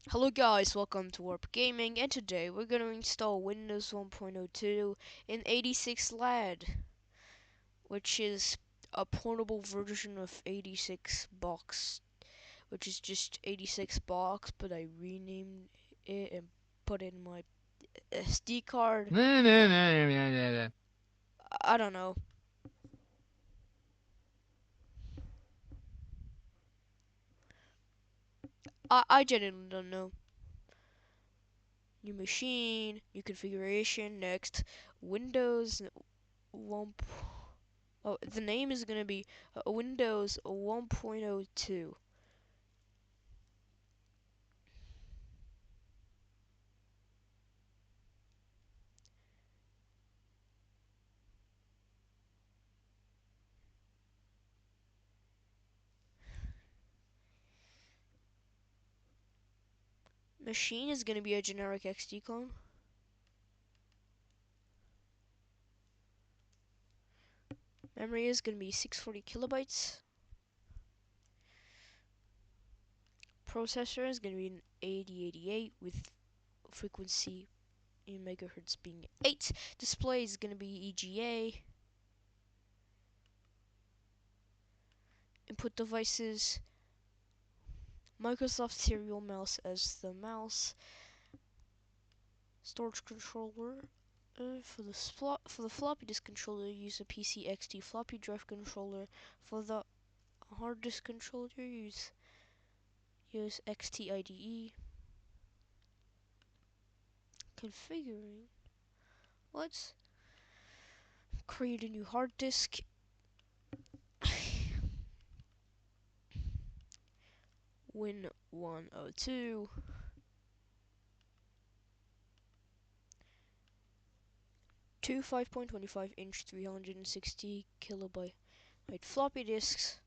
Hello guys, welcome to Warp Gaming, and today we're going to install Windows 1.02 in 86 LAD, which is a portable version of 86 box, which is just 86 box, but I renamed it and put in my SD card. I don't know. I genuinely don't know. New machine, new configuration, next, Windows 1. Oh, the name is gonna be Windows 1.02. Machine is gonna be a generic XD clone. Memory is gonna be 640 kilobytes. Processor is gonna be an 8088 with frequency in megahertz being 8. Display is gonna be EGA. Input devices, Microsoft Serial Mouse as the mouse. Storage controller. For the floppy disk controller, use a PCXD floppy drive controller. For the hard disk controller, use XTIDE. Configuring. Let's create a new hard disk. Win 102. Two 5.25-inch 360 kilobyte floppy disks.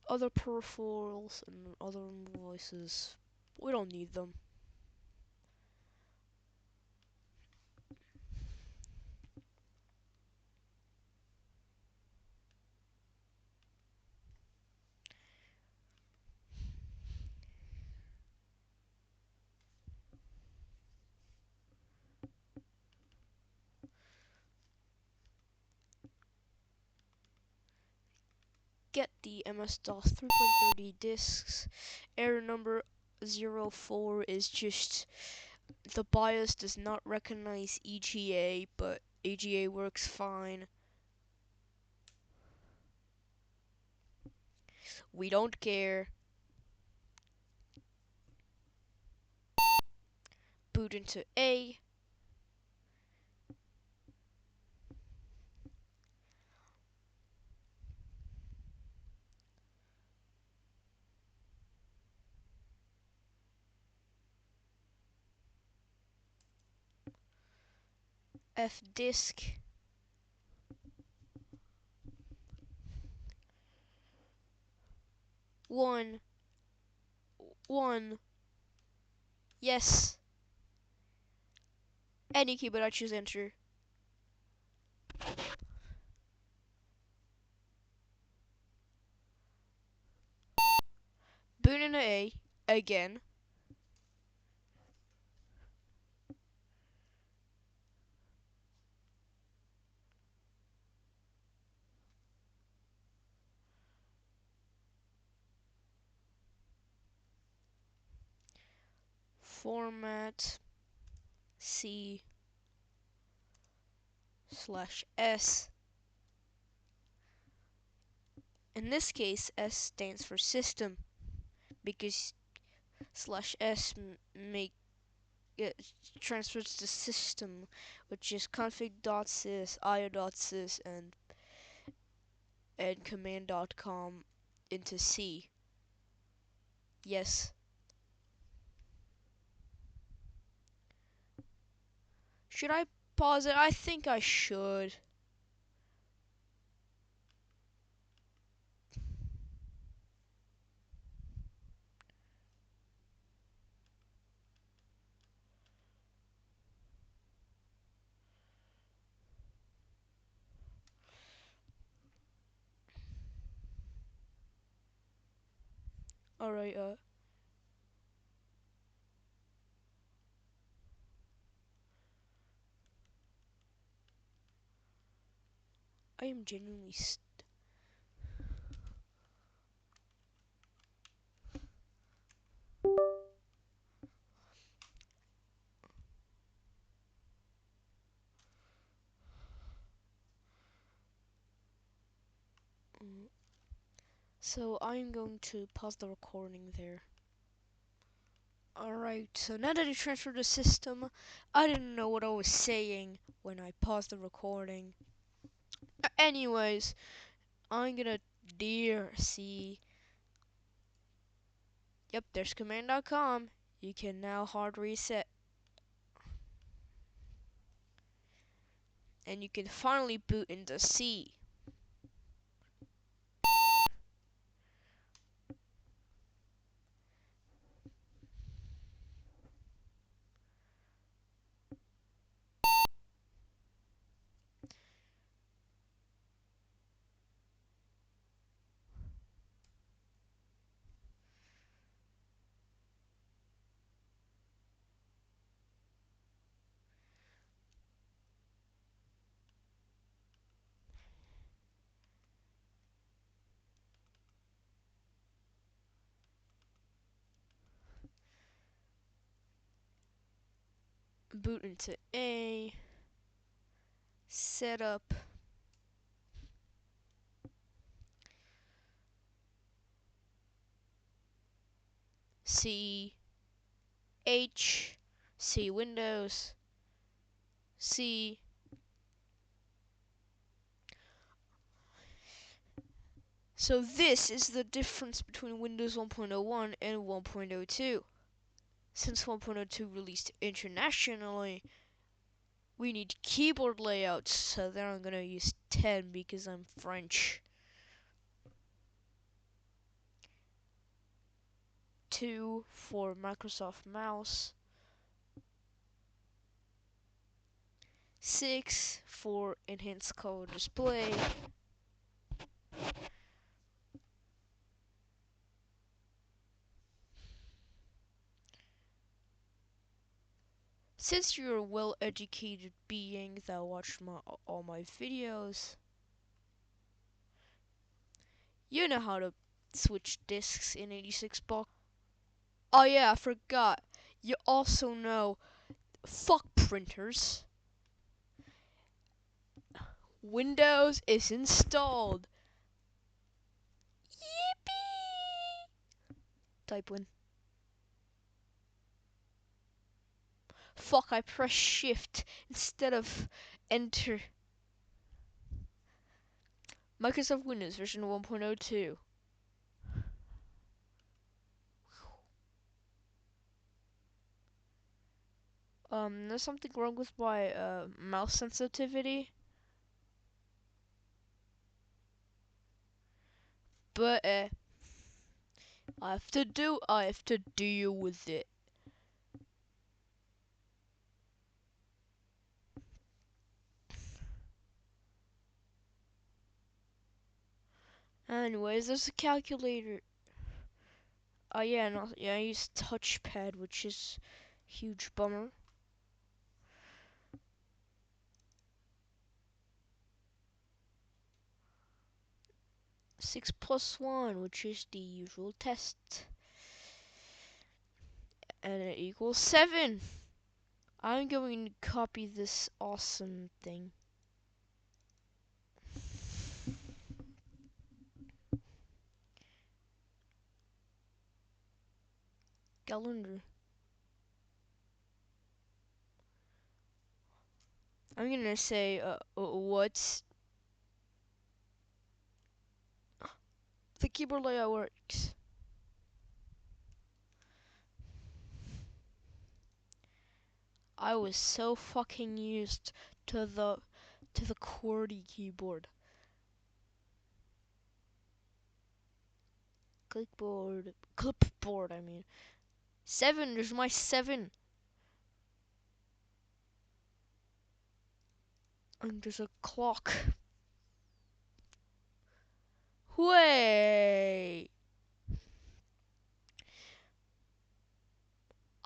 Other peripherals and other devices. We don't need them. Get the MS-DOS 3.30 disks. Error number 04 is just the BIOS does not recognize EGA, but EGA works fine. We don't care. Boot into A. F disk. One. One. Yes. Any key, but I choose enter. Boot into A. Again. Format C/S. In this case, S stands for system because /S make it transfers the system, which is config.sys, io.sys, and command.com into C. Yes. Should I pause it? I think I should. Alright, I am genuinely so I'm going to pause the recording there. Alright, so now that I transferred the system, I didn't know what I was saying when I paused the recording. Anyways, I'm gonna dear see. Yep, there's command.com. You can now hard reset. And you can finally boot into C. Boot into A. Setup. C. H. C Windows. C. So this is the difference between Windows 1.01 and 1.02. Since 1.02 released internationally, we need keyboard layouts, so then I'm gonna use 10 because I'm French. 2 for Microsoft Mouse. 6 for Enhanced Color Display. Since you're a well-educated being that watched all my videos, you know how to switch disks in 86-box. Oh yeah, I forgot. You also know, fuck printers. Windows is installed. Yippee! Type win. Fuck, I pressed shift instead of enter. Microsoft Windows version 1.02. There's something wrong with my mouse sensitivity. But I have to deal with it. Anyways, there's a calculator. Oh yeah, and also, yeah, I use touchpad, which is huge bummer. 6 plus 1, which is the usual test. And it equals 7. I'm going to copy this awesome thing. Calendar. I'm gonna say, what's the keyboard layout works. I was so fucking used to the QWERTY keyboard. Clipboard, I mean. 7, there's my 7. And there's a clock. Wait.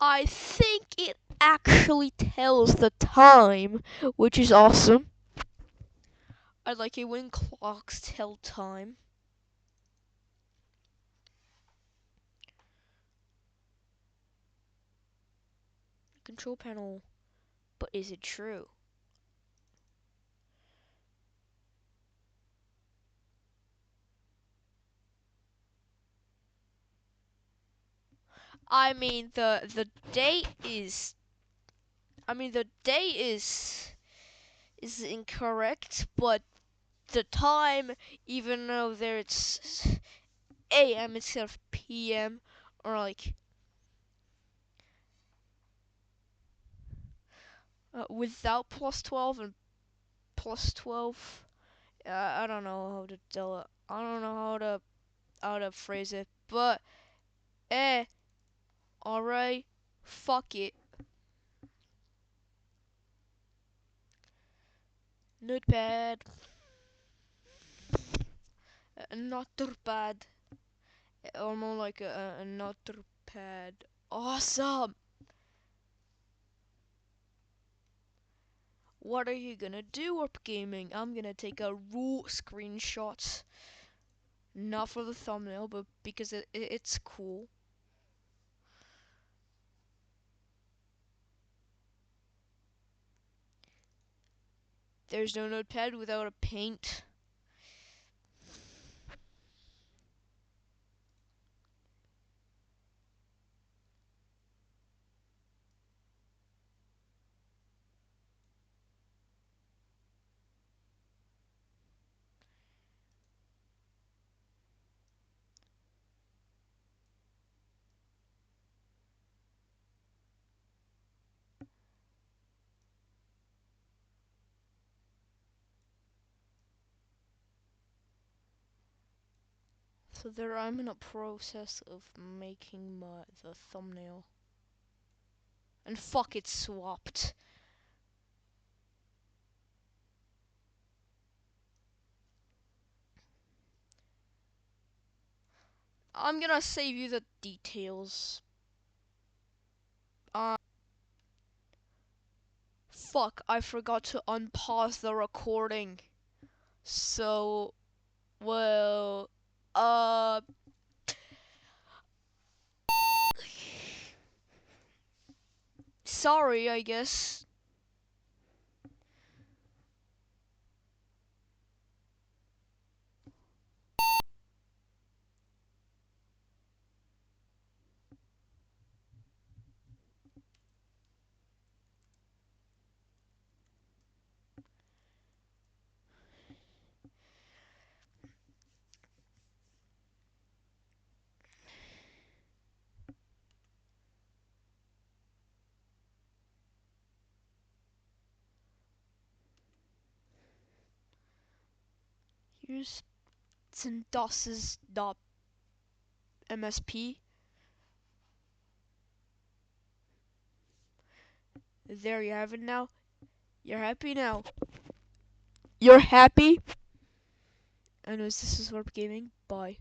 I think it actually tells the time, which is awesome. I like it when clocks tell time. Control panel, but is it true? I mean the date is the date is incorrect, but the time, even though there it's AM instead of PM, or like without plus 12 and plus 12. I don't know how to tell it. I don't know how to phrase it, but eh, alright, fuck it. Notepad, not bad, or more like a notepad. Awesome. What are you gonna do, Warp Gaming? I'm gonna take a raw screenshot. Not for the thumbnail, but because it's cool. There's no notepad without a paint. So there I'm in a process of making the thumbnail. And fuck, it swapped. I'm gonna save you the details. Uh, Fuck, I forgot to unpause the recording. So, well, uh, sorry, I guess. Here's MSP. There you have it now. You're happy now. You're happy? Anyways, this is Warp Gaming. Bye.